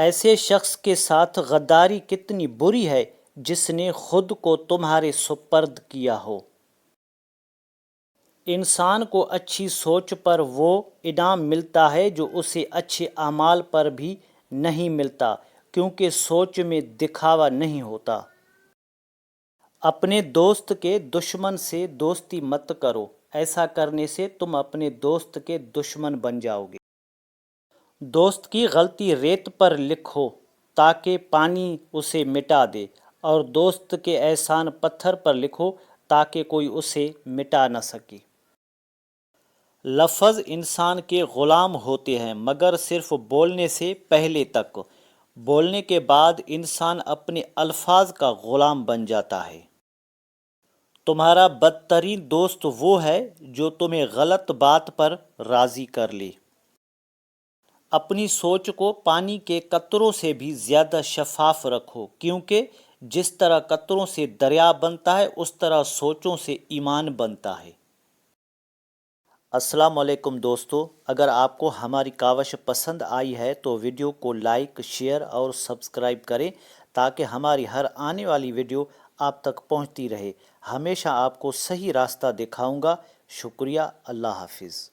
ایسے شخص کے ساتھ غداری کتنی بری ہے جس نے خود کو تمہارے سپرد کیا ہو۔ انسان کو اچھی سوچ پر وہ انعام ملتا ہے جو اسے اچھے اعمال پر بھی نہیں ملتا، کیونکہ سوچ میں دکھاوا نہیں ہوتا۔ اپنے دوست کے دشمن سے دوستی مت کرو، ایسا کرنے سے تم اپنے دوست کے دشمن بن جاؤ گے۔ دوست کی غلطی ریت پر لکھو تاکہ پانی اسے مٹا دے، اور دوست کے احسان پتھر پر لکھو تاکہ کوئی اسے مٹا نہ سکے۔ لفظ انسان کے غلام ہوتے ہیں مگر صرف بولنے سے پہلے تک، بولنے کے بعد انسان اپنے الفاظ کا غلام بن جاتا ہے۔ تمہارا بدترین دوست وہ ہے جو تمہیں غلط بات پر راضی کر لے۔ اپنی سوچ کو پانی کے قطروں سے بھی زیادہ شفاف رکھو، کیونکہ جس طرح قطروں سے دریا بنتا ہے اس طرح سوچوں سے ایمان بنتا ہے۔ السلام علیکم دوستو، اگر آپ کو ہماری کاوش پسند آئی ہے تو ویڈیو کو لائک، شیئر اور سبسکرائب کریں تاکہ ہماری ہر آنے والی ویڈیو آپ تک پہنچتی رہے۔ ہمیشہ آپ کو صحیح راستہ دکھاؤں گا۔ شکریہ، اللہ حافظ۔